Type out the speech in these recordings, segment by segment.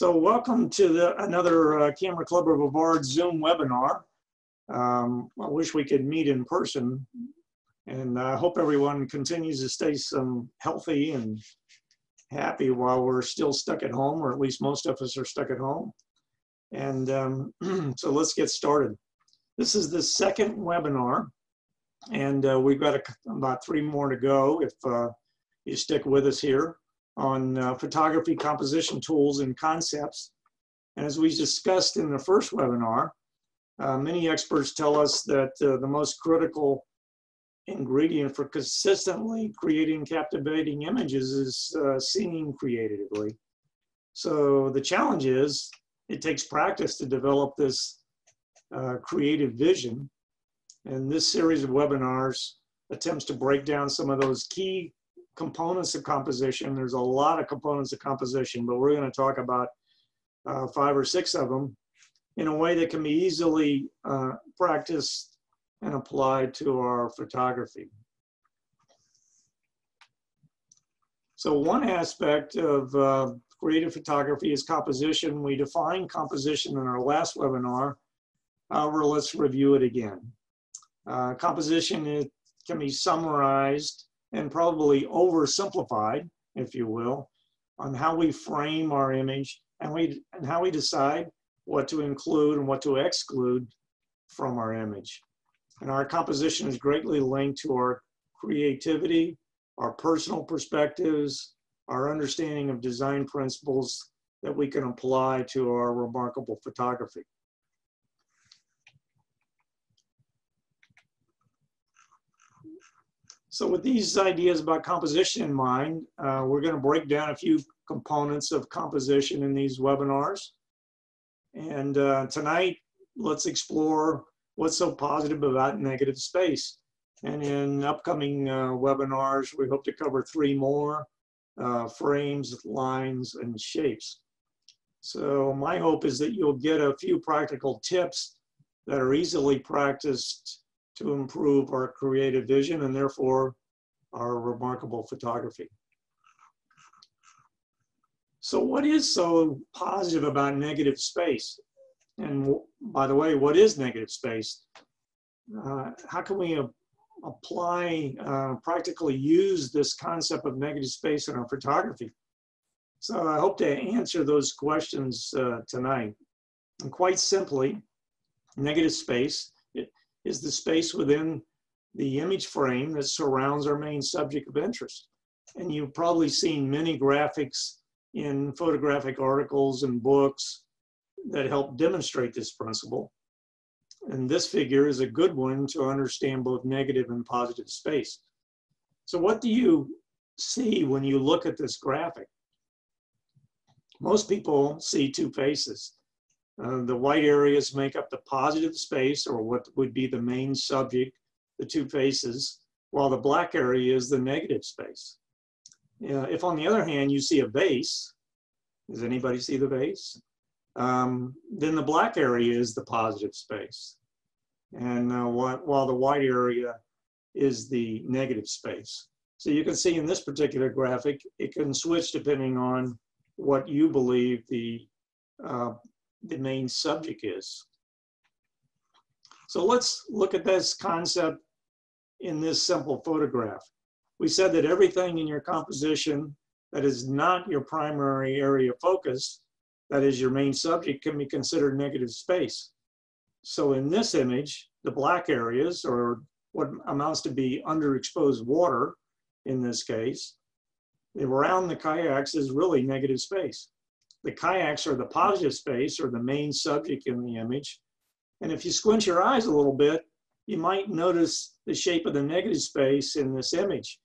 So welcome to another Camera Club of Brevard Zoom webinar. I wish we could meet in person, and I hope everyone continues to stay healthy and happy while we're still stuck at home, or at least most of us are stuck at home. And so let's get started. This is the second webinar, and we've got about 3 more to go if you stick with us here on photography composition tools and concepts. And as we discussed in the first webinar, many experts tell us that the most critical ingredient for consistently creating captivating images is seeing creatively. So the challenge is it takes practice to develop this creative vision. And this series of webinars attempts to break down some of those key components of composition. There's a lot of components of composition, but we're going to talk about 5 or 6 of them in a way that can be easily practiced and applied to our photography. So one aspect of creative photography is composition. We defined composition in our last webinar. However, let's review it again. Composition can be summarized and probably oversimplified, if you will, on how we frame our image and how we decide what to include and what to exclude from our image. And our composition is greatly linked to our creativity, our personal perspectives, our understanding of design principles that we can apply to our remarkable photography. So with these ideas about composition in mind, we're going to break down a few components of composition in these webinars. And tonight, let's explore what's so positive about negative space. And in upcoming webinars, we hope to cover 3 more, frames, lines, and shapes. So my hope is that you'll get a few practical tips that are easily practiced to improve our creative vision and therefore our remarkable photography. So what is so positive about negative space? And by the way, what is negative space? How can we apply, practically use this concept of negative space in our photography? So I hope to answer those questions tonight. And quite simply, negative space is the space within the image frame that surrounds our main subject of interest. And you've probably seen many graphics in photographic articles and books that help demonstrate this principle. And this figure is a good one to understand both negative and positive space. So what do you see when you look at this graphic? Most people see 2 faces. The white areas make up the positive space, or what would be the main subject, the 2 faces, while the black area is the negative space. If on the other hand you see a vase, does anybody see the vase? Then the black area is the positive space. And while the white area is the negative space. So you can see in this particular graphic, it can switch depending on what you believe the main subject is. So let's look at this concept in this simple photograph. We said that everything in your composition that is not your primary area of focus, that is your main subject, can be considered negative space. So in this image, the black areas, or what amounts to be underexposed water in this case, around the kayaks is really negative space. The kayaks are the positive space, or the main subject in the image. And if you squint your eyes a little bit, you might notice the shape of the negative space in this image.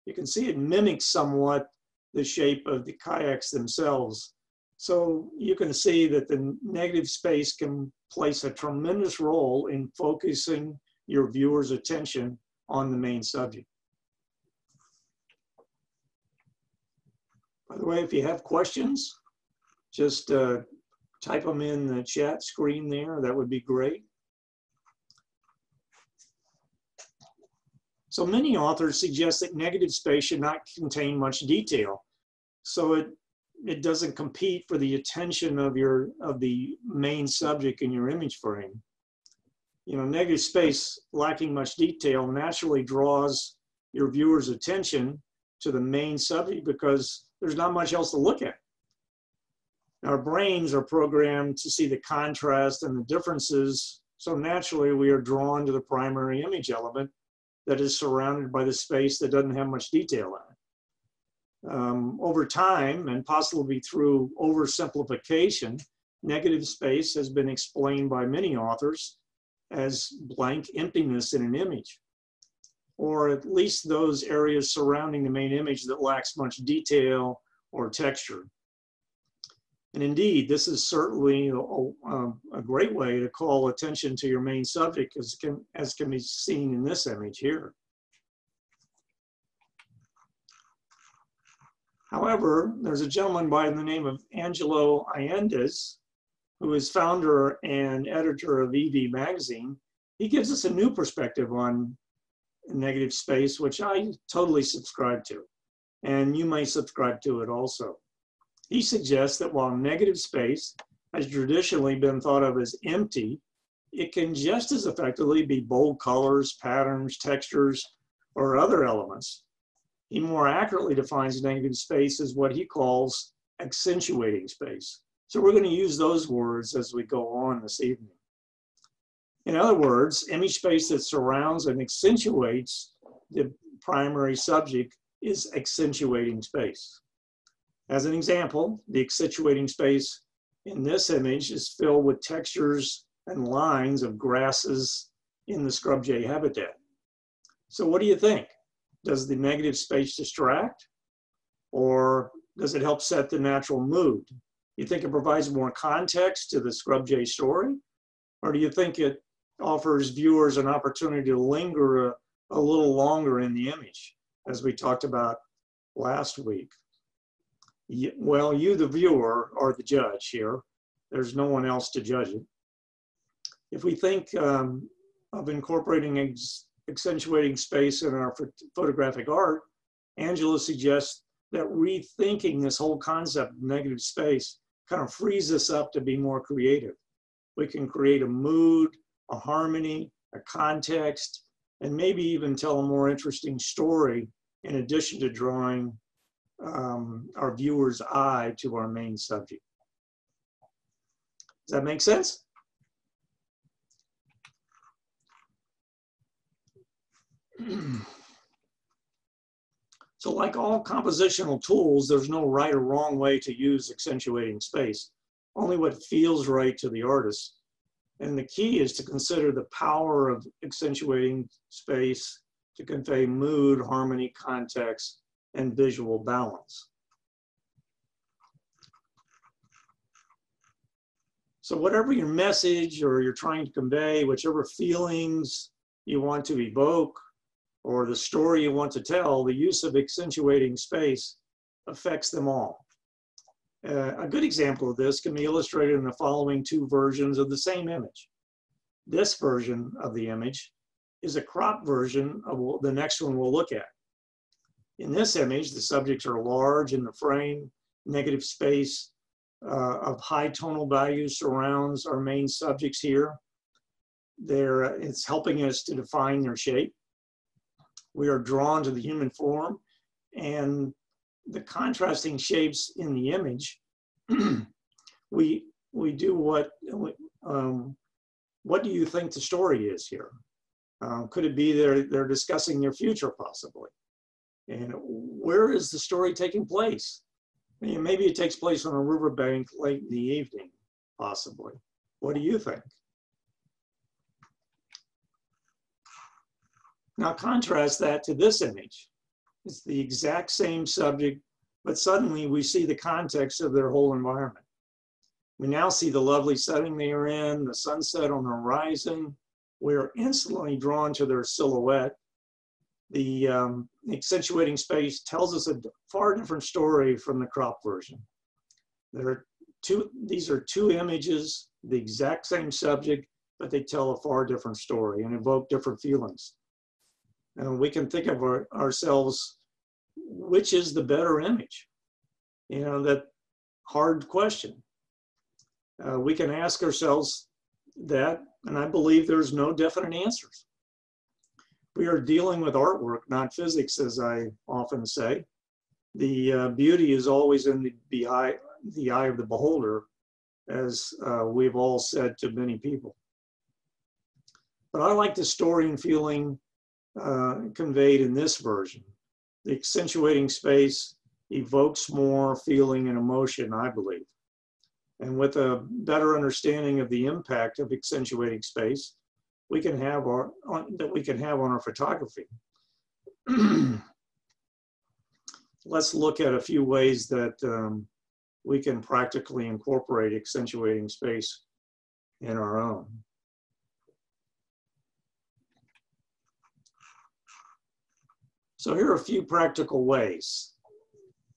You can see it mimics somewhat the shape of the kayaks themselves. So you can see that the negative space can place a tremendous role in focusing your viewer's attention on the main subject. By the way, if you have questions, just type them in the chat screen there. That would be great. So many authors suggest that negative space should not contain much detail. So it it doesn't compete for the attention of the main subject in your image frame. You know, negative space lacking much detail naturally draws your viewer's attention to the main subject because there's not much else to look at. Our brains are programmed to see the contrast and the differences, so naturally we are drawn to the primary image element that is surrounded by the space that doesn't have much detail in it. Over time, and possibly through oversimplification, negative space has been explained by many authors as blank emptiness in an image, or at least those areas surrounding the main image that lacks much detail or texture. And indeed, this is certainly a great way to call attention to your main subject, as can be seen in this image here. However, there's a gentleman by the name of Angelo Allendez, who is founder and editor of EV Magazine. He gives us a new perspective on negative space, which I totally subscribe to, and you may subscribe to it also. He suggests that while negative space has traditionally been thought of as empty, it can just as effectively be bold colors, patterns, textures, or other elements. He more accurately defines negative space as what he calls accentuating space. So we're going to use those words as we go on this evening. In other words, image space that surrounds and accentuates the primary subject is accentuating space. As an example, the accentuating space in this image is filled with textures and lines of grasses in the scrub jay habitat. So what do you think? Does the negative space distract, or does it help set the natural mood? You think it provides more context to the scrub jay story? Or do you think it offers viewers an opportunity to linger a little longer in the image, as we talked about last week? Well, you, the viewer, are the judge here. There's no one else to judge it. If we think of incorporating accentuating space in our photographic art, Angelo suggests that rethinking this whole concept of negative space kind of frees us up to be more creative. We can create a mood, a harmony, a context, and maybe even tell a more interesting story in addition to drawing our viewer's eye to our main subject. Does that make sense? So like all compositional tools, there's no right or wrong way to use accentuating space, only what feels right to the artist. And the key is to consider the power of accentuating space to convey mood, harmony, context, and visual balance. So whatever your message or you're trying to convey, whichever feelings you want to evoke, or the story you want to tell, the use of accentuating space affects them all. A good example of this can be illustrated in the following two versions of the same image. This version of the image is a cropped version of the next one we'll look at. In this image, the subjects are large in the frame. Negative space of high tonal values surrounds our main subjects here. It's helping us to define their shape. We are drawn to the human form, and the contrasting shapes in the image, we do what do you think the story is here? Could it be they're discussing their future possibly? And where is the story taking place? Maybe it takes place on a riverbank late in the evening, possibly. What do you think? Now contrast that to this image. It's the exact same subject, but suddenly we see the context of their whole environment. We now see the lovely setting they are in, the sunset on the horizon. We are instantly drawn to their silhouette. The accentuating space tells us a far different story from the crop version. These are two images, the exact same subject, but they tell a far different story and evoke different feelings. And we can think of ourselves, which is the better image? You know, that hard question. We can ask ourselves that, and I believe there's no definite answers. We are dealing with artwork, not physics, as I often say. The beauty is always in the eye of the beholder, as we've all said to many people. But I like the story and feeling conveyed in this version. The accentuating space evokes more feeling and emotion, I believe. And with a better understanding of the impact of accentuating space, we can have on our photography. Let's look at a few ways that we can practically incorporate accentuating space in our own. So here are a few practical ways.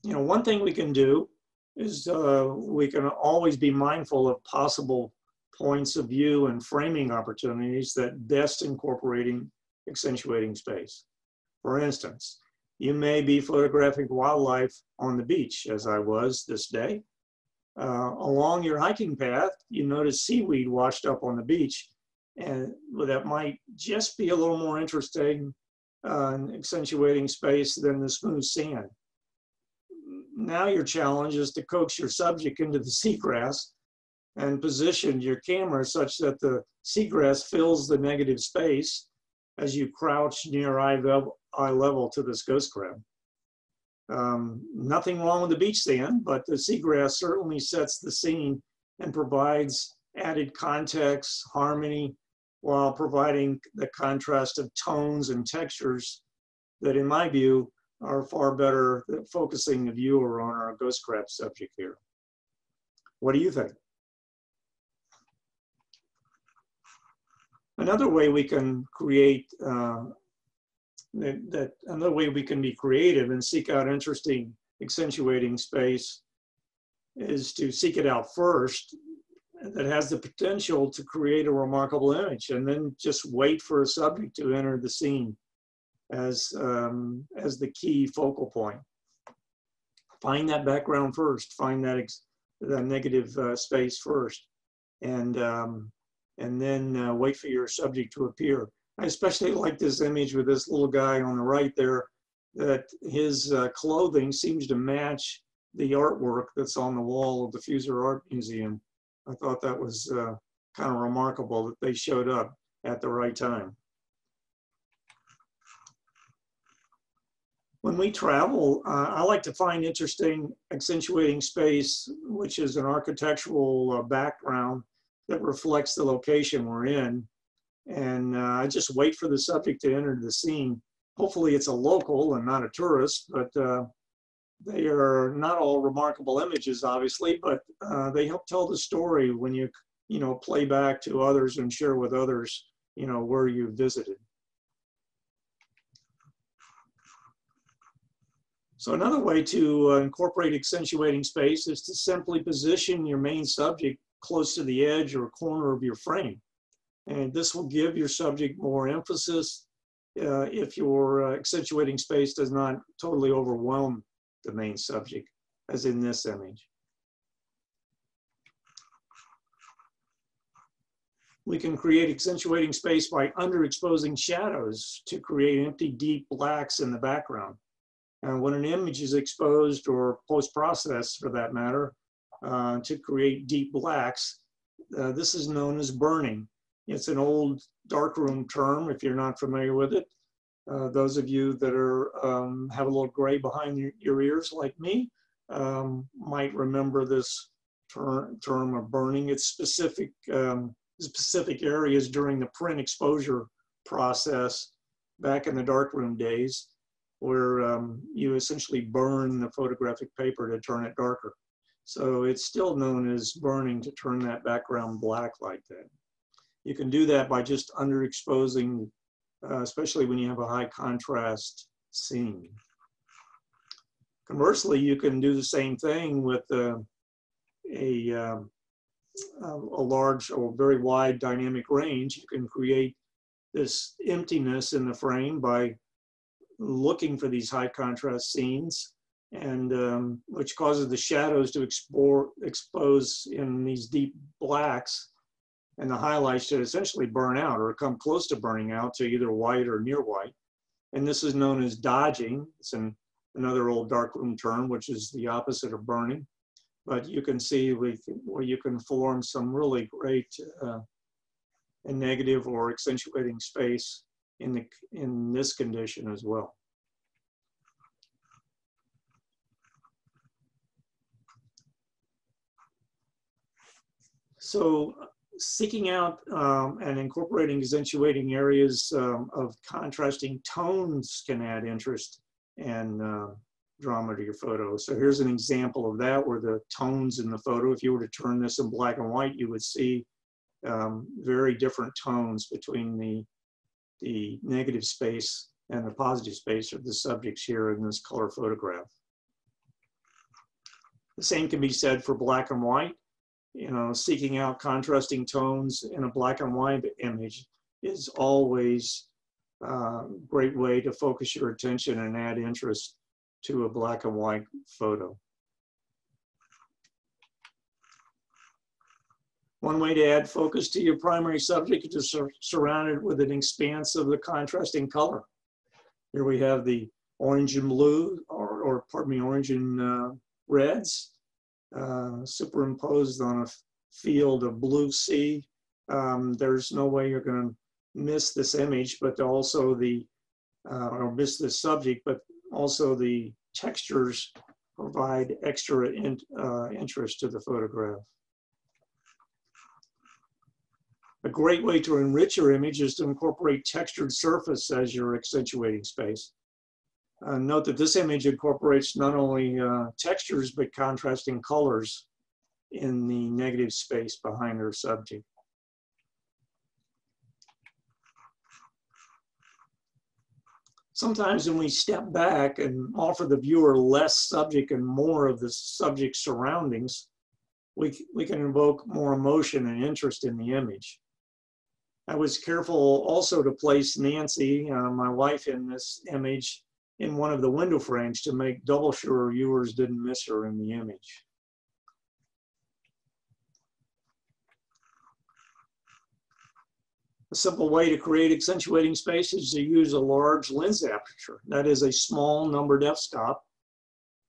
You know, one thing we can do is we can always be mindful of possible points of view and framing opportunities that best incorporating accentuating space. For instance, you may be photographing wildlife on the beach, as I was this day. Along your hiking path, you notice seaweed washed up on the beach, and that might just be a little more interesting in accentuating space than the smooth sand. Now your challenge is to coax your subject into the seagrass and position your camera such that the seagrass fills the negative space as you crouch near eye level to this ghost crab. Nothing wrong with the beach sand, but the seagrass certainly sets the scene and provides added context, harmony, while providing the contrast of tones and textures that, in my view, are far better at focusing the viewer on our ghost crab subject here. What do you think? Another way we can create, another way we can be creative and seek out interesting accentuating space is to seek it out first that has the potential to create a remarkable image, and then just wait for a subject to enter the scene as the key focal point. Find that background first, find that negative space first, and then wait for your subject to appear. I especially like this image with this little guy on the right there, that his clothing seems to match the artwork that's on the wall of the Fuser Art Museum. I thought that was kind of remarkable that they showed up at the right time. When we travel, I like to find interesting accentuating space, which is an architectural background that reflects the location we're in. And I just wait for the subject to enter the scene. Hopefully it's a local and not a tourist, but they are not all remarkable images, obviously, but they help tell the story when you play back to others and share with others, where you visited. So another way to incorporate accentuating space is to simply position your main subject close to the edge or corner of your frame. And this will give your subject more emphasis if your accentuating space does not totally overwhelm the main subject, as in this image. We can create accentuating space by underexposing shadows to create empty, deep blacks in the background. And when an image is exposed or post-processed, for that matter, to create deep blacks, this is known as burning. It's an old darkroom term if you're not familiar with it. Those of you that are have a little gray behind your ears like me might remember this term of burning. It's specific areas during the print exposure process back in the darkroom days, where you essentially burn the photographic paper to turn it darker. So it's still known as burning, to turn that background black like that. You can do that by just underexposing, especially when you have a high contrast scene. Conversely, you can do the same thing with a large or very wide dynamic range. You can create this emptiness in the frame by looking for these high contrast scenes and which causes the shadows to expose in these deep blacks, and the highlights to essentially burn out or come close to burning out to either white or near white. And this is known as dodging. It's another old darkroom term, which is the opposite of burning. But you can see where you can form some really great and negative or accentuating space in this condition as well. So seeking out and incorporating accentuating areas of contrasting tones can add interest and drama to your photo. So here's an example of that, where the tones in the photo, if you were to turn this in black and white, you would see very different tones between the negative space and the positive space of the subjects here in this color photograph. The same can be said for black and white. You know, seeking out contrasting tones in a black and white image is always a great way to focus your attention and add interest to a black and white photo. One way to add focus to your primary subject is to surround it with an expanse of the contrasting color. Here we have the orange and blue, or pardon me, orange and reds. Superimposed on a field of blue sea. There's no way you're going to miss this image, but also or miss this subject, but also the textures provide extra interest to the photograph. A great way to enrich your image is to incorporate textured surface as your accentuating space. Note that this image incorporates not only textures, but contrasting colors in the negative space behind our subject. Sometimes when we step back and offer the viewer less subject and more of the subject's surroundings, we can invoke more emotion and interest in the image. I was careful also to place Nancy, my wife, in this image in one of the window frames to make double sure viewers didn't miss her in the image. A simple way to create accentuating space is to use a large lens aperture. That is a small numbered f-stop,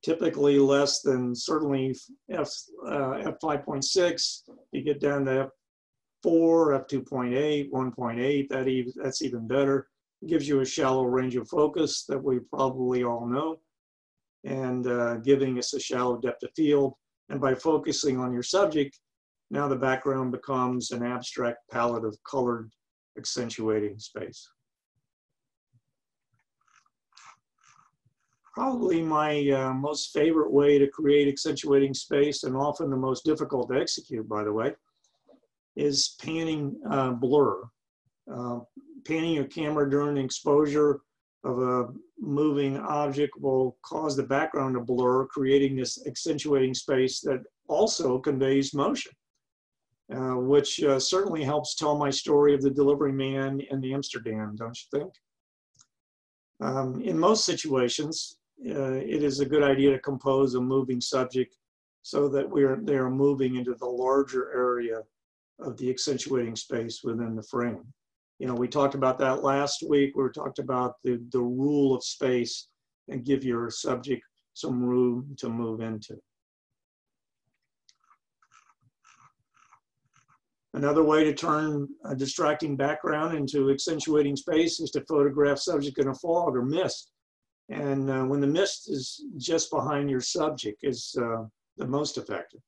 typically less than certainly f5.6. You get down to f4, f2.8, 1.8, that's even better. It gives you a shallow range of focus that we probably all know, and giving us a shallow depth of field. And by focusing on your subject, now the background becomes an abstract palette of colored accentuating space. Probably my most favorite way to create accentuating space, and often the most difficult to execute, by the way, is panning blur. Panning your camera during exposure of a moving object will cause the background to blur, creating this accentuating space that also conveys motion, which certainly helps tell my story of the delivery man in Amsterdam, don't you think? In most situations, it is a good idea to compose a moving subject so that they are moving into the larger area of the accentuating space within the frame. You know, we talked about that last week. We talked about the rule of space and give your subject some room to move into. Another way to turn a distracting background into accentuating space is to photograph subject in a fog or mist. And when the mist is just behind your subject is the most effective.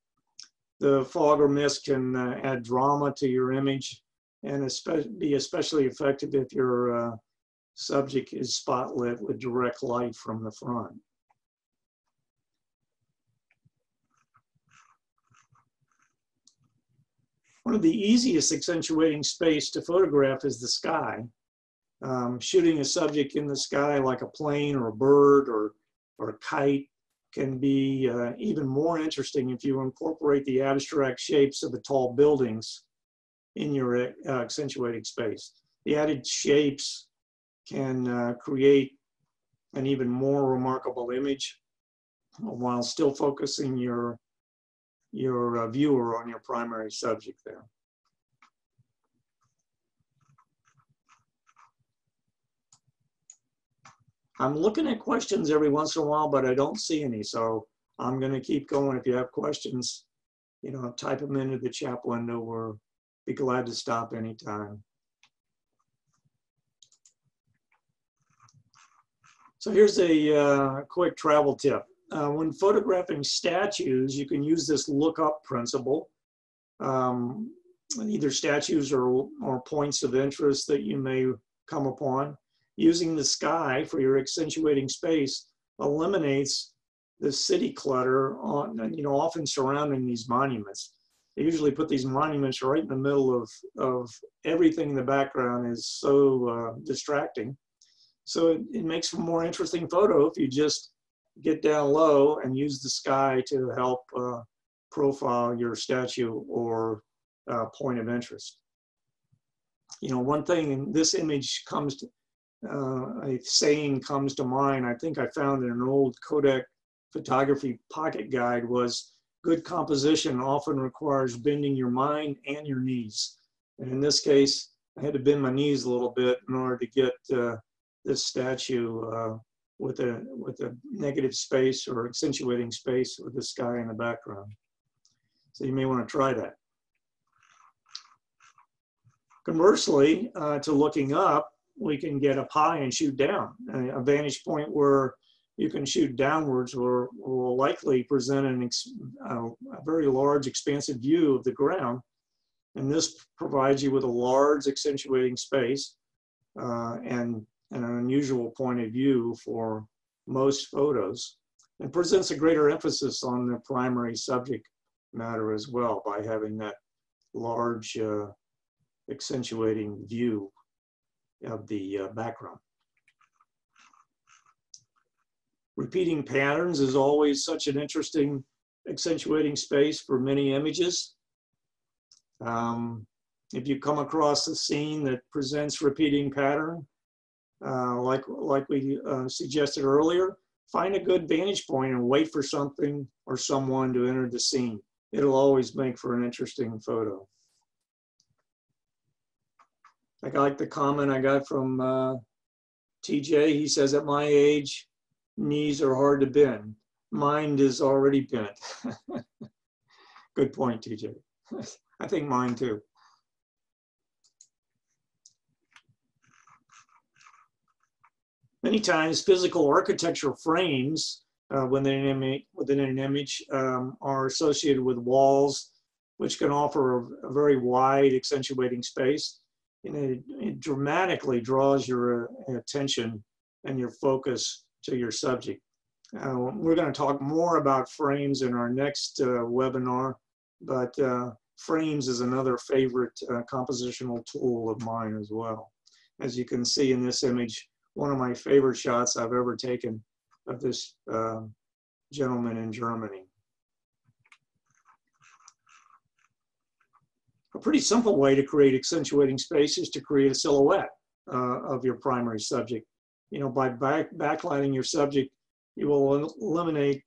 The fog or mist can add drama to your image and be especially effective if your subject is spotlit with direct light from the front. One of the easiest accentuating space to photograph is the sky. Shooting a subject in the sky like a plane or a bird or a kite can be even more interesting if you incorporate the abstract shapes of the tall buildings in your accentuating space. The added shapes can create an even more remarkable image. while still focusing your viewer on your primary subject there. I'm looking at questions every once in a while, but I don't see any, so I'm going to keep going. If you have questions, you know, type them into the chat window. We'll be glad to stop anytime. So here's a quick travel tip. When photographing statues, you can use this look-up principle. Either statues or points of interest that you may come upon. Using the sky for your accentuating space eliminates the city clutter often surrounding these monuments. They usually put these monuments right in the middle of everything in the background is so distracting. So it makes for a more interesting photo if you just get down low and use the sky to help profile your statue or point of interest. You know, one thing in this image comes to, a saying comes to mind, I think I found in an old Kodak photography pocket guide, was good composition often requires bending your mind and your knees. And in this case, I had to bend my knees a little bit in order to get this statue with a negative space or accentuating space with the sky in the background. So you may want to try that. Conversely, to looking up, we can get up high and shoot down. A vantage point where you can shoot downwards will likely present a very large, expansive view of the ground. And this provides you with a large accentuating space and an unusual point of view for most photos. It presents a greater emphasis on the primary subject matter as well by having that large accentuating view of the background. Repeating patterns is always such an interesting accentuating space for many images. If you come across a scene that presents repeating pattern, like we suggested earlier, find a good vantage point and wait for something or someone to enter the scene. It'll always make for an interesting photo. I like the comment I got from TJ. He says, at my age, knees are hard to bend. Mind is already bent. Good point, TJ. I think mine too. Many times, physical architectural frames within an image are associated with walls, which can offer a very wide accentuating space. And it dramatically draws your attention and your focus to your subject. We're going to talk more about frames in our next webinar, but frames is another favorite compositional tool of mine as well. As you can see in this image, one of my favorite shots I've ever taken of this gentleman in Germany. A pretty simple way to create accentuating space is to create a silhouette of your primary subject. You know, by backlighting your subject, you will eliminate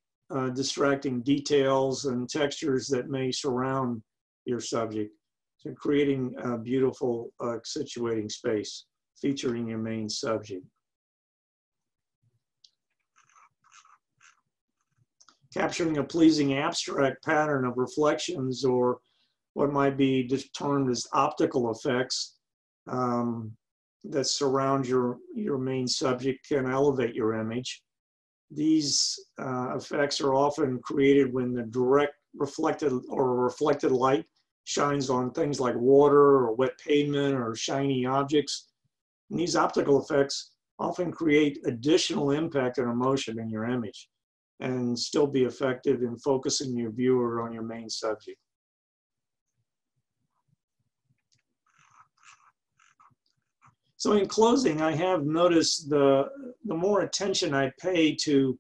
distracting details and textures that may surround your subject, so creating a beautiful accentuating space featuring your main subject. Capturing a pleasing abstract pattern of reflections or what might be termed as optical effects that surround your main subject can elevate your image. These effects are often created when the direct reflected light shines on things like water or wet pavement or shiny objects. And these optical effects often create additional impact and emotion in your image and still be effective in focusing your viewer on your main subject. So in closing, I have noticed the more attention I pay to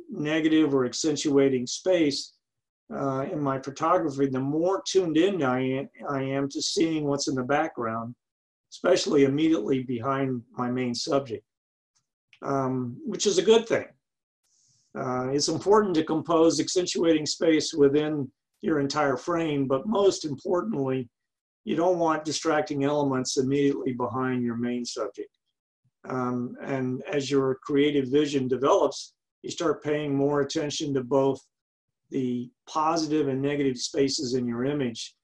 negative or accentuating space in my photography, the more tuned in I am to seeing what's in the background, especially immediately behind my main subject, which is a good thing. It's important to compose accentuating space within your entire frame, but most importantly, you don't want distracting elements immediately behind your main subject. And as your creative vision develops, you start paying more attention to both the positive and negative spaces in your image,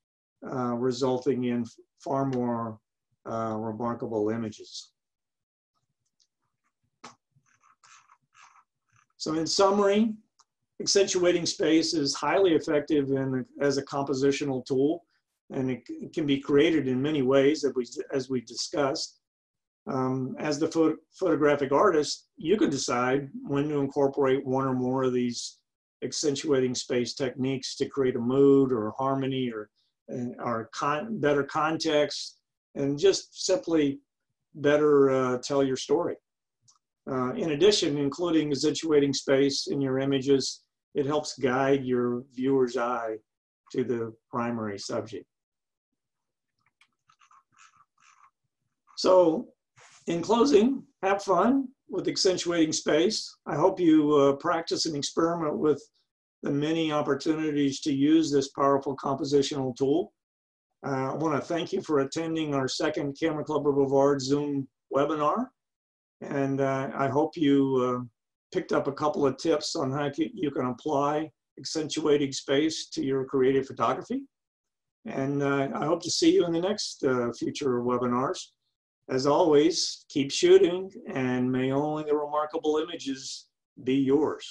resulting in far more remarkable images. So in summary, accentuating space is highly effective as a compositional tool, and it can be created in many ways as we discussed. As the photographic artist, you can decide when to incorporate one or more of these accentuating space techniques to create a mood or harmony or better context, and just simply better tell your story. In addition, including accentuating space in your images, it helps guide your viewer's eye to the primary subject. So, in closing, have fun with accentuating space. I hope you practice and experiment with the many opportunities to use this powerful compositional tool. I want to thank you for attending our second Camera Club of Brevard Zoom webinar. And I hope you picked up a couple of tips on how you can apply accentuating space to your creative photography. And I hope to see you in the next future webinars. As always, keep shooting, and may only the remarkable images be yours.